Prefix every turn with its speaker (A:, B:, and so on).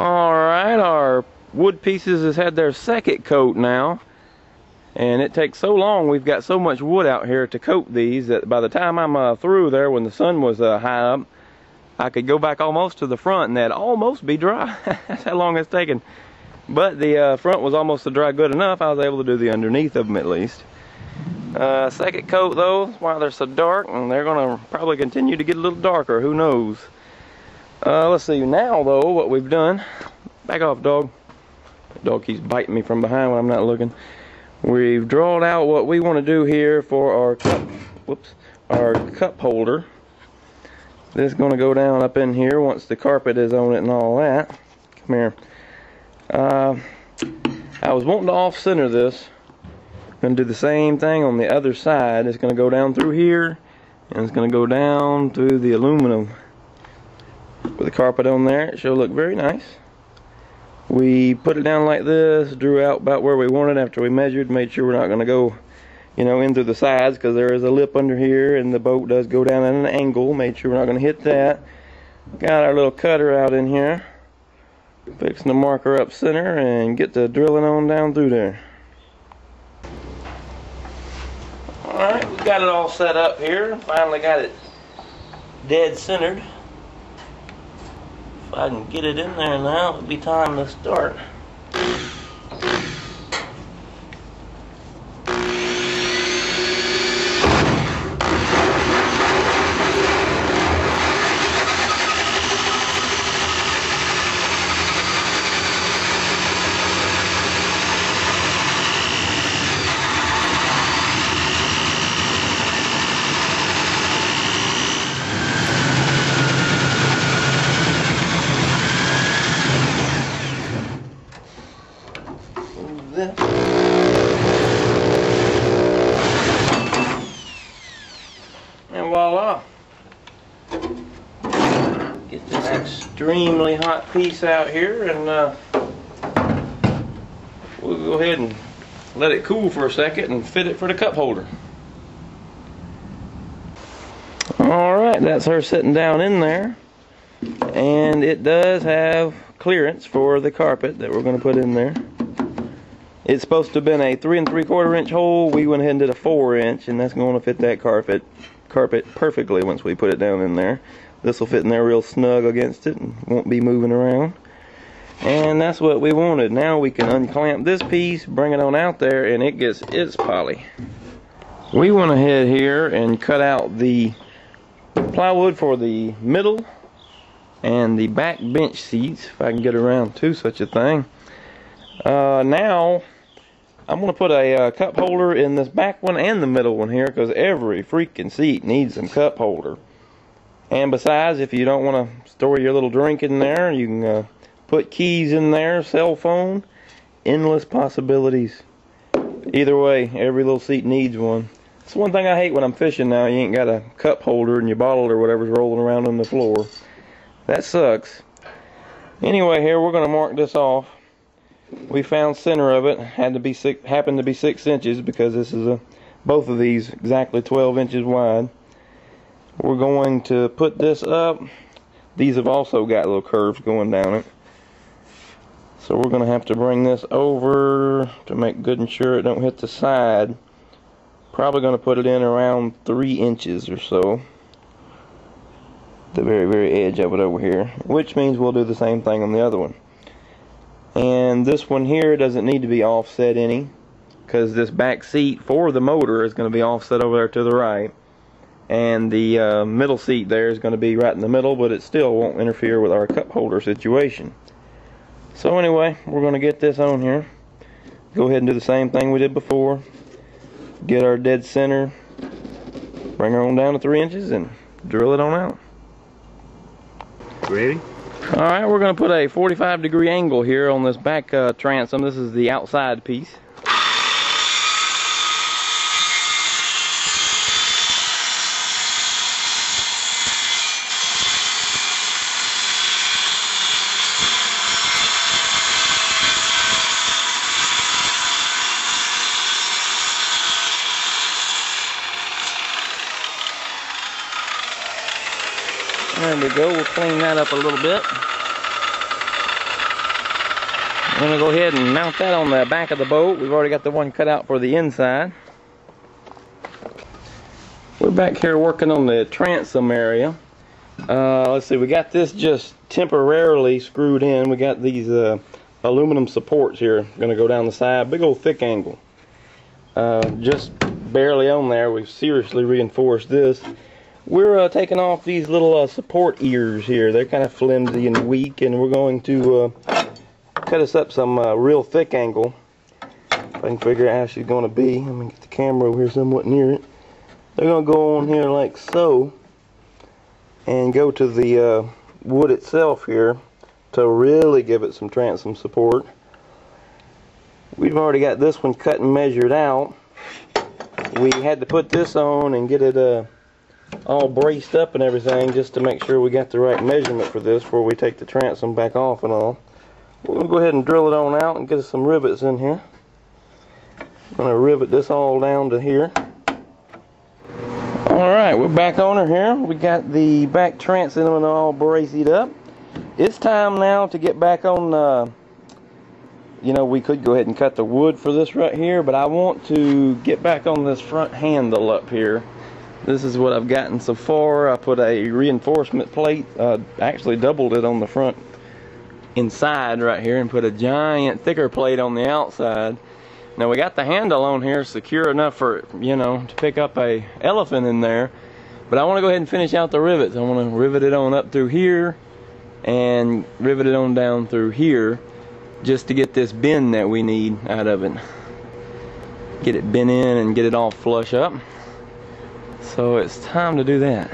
A: Alright, our wood pieces has had their second coat now. And it takes so long, we've got so much wood out here to coat these that by the time I'm through there, when the sun was high up, I could go back almost to the front and that'd almost be dry. That's how long it's taken. But the front was almost dry good enough, I was able to do the underneath of them at least. Second coat though, why they're so dark, and they're gonna probably continue to get a little darker, who knows. Let's see now though, what we've done. Back off, dog. The dog keeps biting me from behind when I'm not looking. We've drawn out what we want to do here for our cup, our cup holder. This is going to go down up in here once the carpet is on it and all that. Come here. I was wanting to off-center this. I'm going to do the same thing on the other side. It's going to go down through here, and it's going to go down through the aluminum. With the carpet on there, it should look very nice. We put it down like this, drew out about where we wanted after we measured, made sure we're not going to go, you know, in through the sides because there is a lip under here and the boat does go down at an angle. Made sure we're not going to hit that. Got our little cutter out in here. Fixing to mark her up center and get the drilling on down through there. Alright, we got it all set up here. Finally got it dead centered. If I can get it in there now, it'll be time to start. And voila, get this extremely hot piece out here, and we'll go ahead and let it cool for a second and fit it for the cup holder. Alright, that's her sitting down in there, and it does have clearance for the carpet that we're going to put in there. It's supposed to have been a 3 3/4 inch hole. We went ahead and did a 4 inch, and that's going to fit that carpet perfectly once we put it down in there. This will fit in there real snug against it and won't be moving around. And that's what we wanted. Now we can unclamp this piece, bring it on out there, and it gets its poly. We went ahead here and cut out the plywood for the middle and the back bench seats, if I can get around to such a thing. Now I'm going to put a cup holder in this back one and the middle one here, because every freaking seat needs some cup holder. And besides, if you don't want to store your little drink in there, you can put keys in there, cell phone, endless possibilities. Either way, every little seat needs one. That's one thing I hate when I'm fishing now. You ain't got a cup holder and your bottle or whatever's rolling around on the floor. That sucks. Anyway, here we're going to mark this off. We found center of it, happened to be 6 inches, because this is both of these exactly 12 inches wide. We're going to put this up. These have also got little curves going down it. So we're going to have to bring this over to make good and sure it don't hit the side. Probably going to put it in around 3 inches or so. The very, very edge of it over here. Which means we'll do the same thing on the other one. And this one here doesn't need to be offset any, because this back seat for the motor is going to be offset over there to the right, and the middle seat there is going to be right in the middle, but it still won't interfere with our cup holder situation. So anyway, we're going to get this on here, go ahead and do the same thing we did before, get our dead center, bring her on down to 3 inches, and drill it on out.
B: Ready?
A: Alright, we're going to put a 45-degree angle here on this back transom. This is the outside piece. There we go, we'll clean that up a little bit. going to go ahead and mount that on the back of the boat. We've already got the one cut out for the inside. We're back here working on the transom area. Let's see, we got this just temporarily screwed in. We got these aluminum supports here going to go down the side. Big old thick angle. Just barely on there. We've seriously reinforced this. We're taking off these little support ears here. They're kind of flimsy and weak, and we're going to cut us up some real thick angle. If I can figure out how she's going to be. Let me get the camera over here somewhat near it. They're going to go on here like so and go to the wood itself here to really give it some transom support. We've already got this one cut and measured out. We had to put this on and get it all braced up and everything just to make sure we got the right measurement for this before we take the transom back off and all. We're going to go ahead and drill it on out and get us some rivets in here. I'm going to rivet this all down to here. Alright, we're back on her here. We got the back transom all braced up. It's time now to get back on, you know, we could go ahead and cut the wood for this right here, but I want to get back on this front handle up here. This is what I've gotten so far. I put a reinforcement plate, actually doubled it on the front inside right here and put a giant thicker plate on the outside. Now we got the handle on here secure enough for, you know, to pick up a elephant in there, but I want to go ahead and finish out the rivets. I want to rivet it on up through here and rivet it on down through here just to get this bend that we need out of it. Get it bent in and get it all flush up. So it's time to do that.